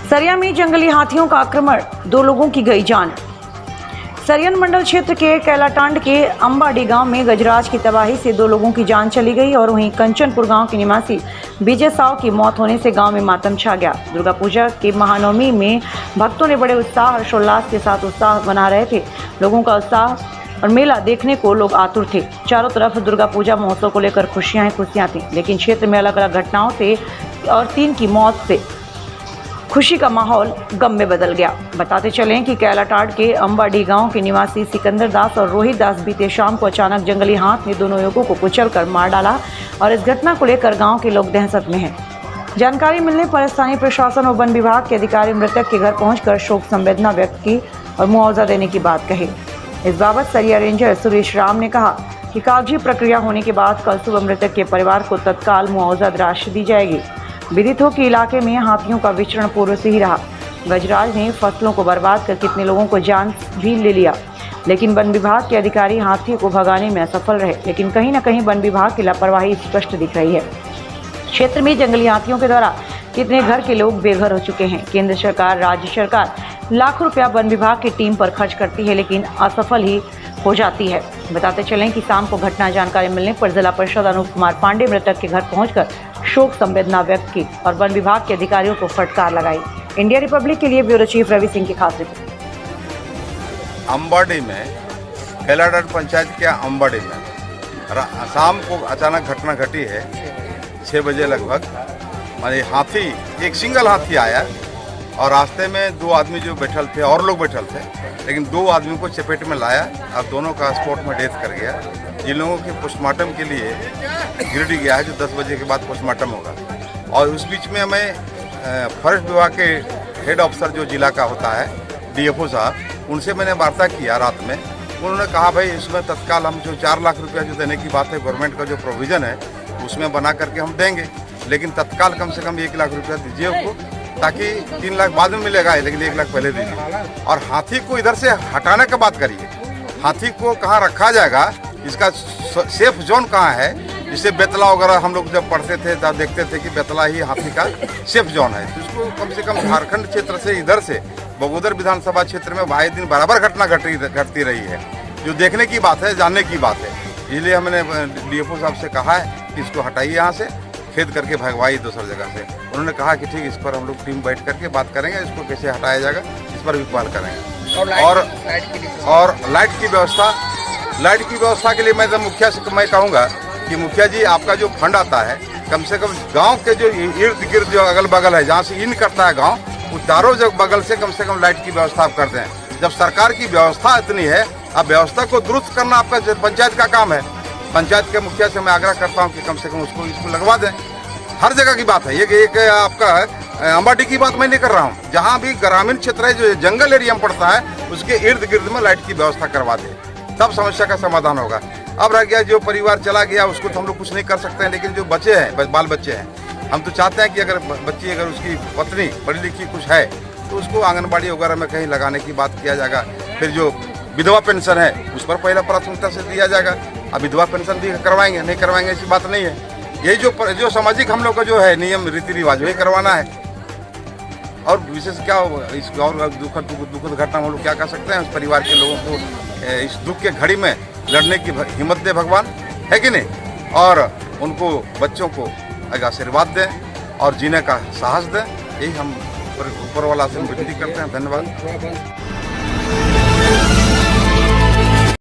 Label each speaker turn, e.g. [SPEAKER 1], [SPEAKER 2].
[SPEAKER 1] सरिया में जंगली हाथियों का आक्रमण, 2 लोगों की गई जान। सरियन मंडल क्षेत्र के कैलाटांड के अंबाडी गांव में गजराज की तबाही से 2 लोगों की जान चली गई और वहीं कंचनपुर गांव के निवासी विजय साव की मौत होने से गांव में मातम छा गया। दुर्गा पूजा के महानवमी में भक्तों ने बड़े उत्साह हर्षोल्लास के साथ उत्साह मना रहे थे। लोगों का उत्साह और मेला देखने को लोग आतुर थे। चारों तरफ दुर्गा पूजा महोत्सव को लेकर खुशियां थी, लेकिन क्षेत्र में अलग अलग घटनाओं से और 3 की मौत से खुशी का माहौल गम में बदल गया। बताते चलें कि कैलाटांड के अंबाडी गांव के निवासी सिकंदर दास और रोहित दास बीते शाम को अचानक जंगली हाथ ने दोनों युवकों को कुचलकर मार डाला और इस घटना को लेकर गांव के लोग दहशत में हैं। जानकारी मिलने पर स्थानीय प्रशासन और वन विभाग के अधिकारी मृतक के घर पहुंचकर शोक संवेदना व्यक्त की और मुआवजा देने की बात कही। इस बाबत सरिया रेंजर सुरेश राम ने कहा कि कागजी प्रक्रिया होने के बाद कल सुबह मृतक के परिवार को तत्काल मुआवजा राशि दी जाएगी। विदित हो कि इलाके में हाथियों का विचरण पूर्व से ही रहा। गजराज ने फसलों को बर्बाद कर कितने लोगों को जान भी ले लिया, लेकिन वन विभाग के अधिकारी हाथियों को भगाने में असफल रहे। लेकिन कहीं न कहीं वन विभाग की लापरवाही स्पष्ट दिख रही है। क्षेत्र में जंगली हाथियों के द्वारा कितने घर के लोग बेघर हो चुके हैं। केंद्र सरकार, राज्य सरकार लाखों रुपया वन विभाग की टीम पर खर्च करती है, लेकिन असफल ही हो जाती है। बताते चलें कि शाम को घटना जानकारी मिलने पर जिला परिषद अनूप कुमार पांडे मृतक के घर पहुंचकर शोक संवेदना व्यक्त की और वन विभाग के अधिकारियों को फटकार लगाई। इंडिया रिपब्लिक के लिए ब्यूरो चीफ रवि सिंह की खास रिपोर्ट।
[SPEAKER 2] अंबाडी में कैलाटांड पंचायत के अंबाडी में शाम को अचानक घटना घटी है। 6 बजे लगभग माने हाथी, एक सिंगल हाथी आया और रास्ते में 2 आदमी जो बैठल थे और लोग बैठल थे, लेकिन 2 आदमी को चपेट में लाया और दोनों का स्पॉट में डेथ कर गया। जिन लोगों के पोस्टमार्टम के लिए गिरडी गया है, जो 10 बजे के बाद पोस्टमार्टम होगा। और उस बीच में हमें फॉरेस्ट विभाग के हेड ऑफिसर जो जिला का होता है, डीएफओ साहब, उनसे मैंने वार्ता किया रात में। उन्होंने कहा भाई इसमें तत्काल हम जो 4 लाख रुपया जो देने की बात है, गवर्नमेंट का जो प्रोविज़न है उसमें बना करके हम देंगे, लेकिन तत्काल कम से कम 1 लाख रुपया दीजिए उसको, ताकि 3 लाख बाद में मिलेगा, लेकिन 1 लाख पहले दीजिए। और हाथी को इधर से हटाने की बात करिए। हाथी को कहाँ रखा जाएगा, इसका सेफ जोन कहाँ है। जिससे बेतला वगैरह हम लोग जब पढ़ते थे तब देखते थे कि बेतला ही हाथी का सेफ जोन है। तो इसको कम से कम झारखंड क्षेत्र से इधर से बगोदर विधानसभा क्षेत्र में भाई दिन बराबर घटना घटती रही है, जो देखने की बात है, जानने की बात है। इसलिए हमने डीएफओ साहब से कहा है कि इसको हटाइए यहाँ से, खेद करके भगवाई दूसरी जगह से। उन्होंने कहा कि ठीक, इस पर हम लोग टीम बैठ करके बात करेंगे, इसको कैसे हटाया जाएगा इस पर भी पहल करेंगे। और लाइट की व्यवस्था के लिए मैं तो मुखिया से मैं कहूँगा कि मुखिया जी, आपका जो फंड आता है, कम से कम गांव के जो इर्द गिर्द जो अगल बगल है, जहाँ से इन करता है गांव, उस चारों जगह बगल से कम लाइट की व्यवस्था आप करते हैं। जब सरकार की व्यवस्था इतनी है, अब व्यवस्था को दुरुस्त करना आपका पंचायत का काम है। पंचायत के मुखिया से मैं आग्रह करता हूँ कि कम से कम इसको लगवा दें। हर जगह की बात है ये, एक आपका अंबाडी की बात मैं नहीं कर रहा हूँ, जहाँ भी ग्रामीण क्षेत्र है, जो जंगल एरिया में पड़ता है, उसके इर्द गिर्द में लाइट की व्यवस्था करवा दें, तब समस्या का समाधान होगा। अब रह गया जो परिवार चला गया, उसको तो हम लोग कुछ नहीं कर सकते हैं, लेकिन जो बच्चे हैं, बाल बच्चे हैं, हम तो चाहते हैं कि अगर बच्ची, अगर उसकी पत्नी पढ़ी लिखी कुछ है, तो उसको आंगनबाड़ी वगैरह में कहीं लगाने की बात किया जाएगा। फिर जो विधवा पेंशन है, उस पर पहला प्राथमिकता से दिया जाएगा। अब विधवा पेंशन भी करवाएंगे, नहीं करवाएंगे ऐसी बात नहीं है। यही जो सामाजिक हम लोग का जो है नियम रीति रिवाज, वही करवाना है। और विशेष क्या इस और दुखद घटना हम लोग क्या कर सकते हैं, उस परिवार के लोगों को इस दुख के घड़ी में लड़ने की हिम्मत दे भगवान, है कि नहीं, और उनको बच्चों को आशीर्वाद दें और जीने का साहस दें। यही हम ऊपर वाला से विनती करते हैं। धन्यवाद।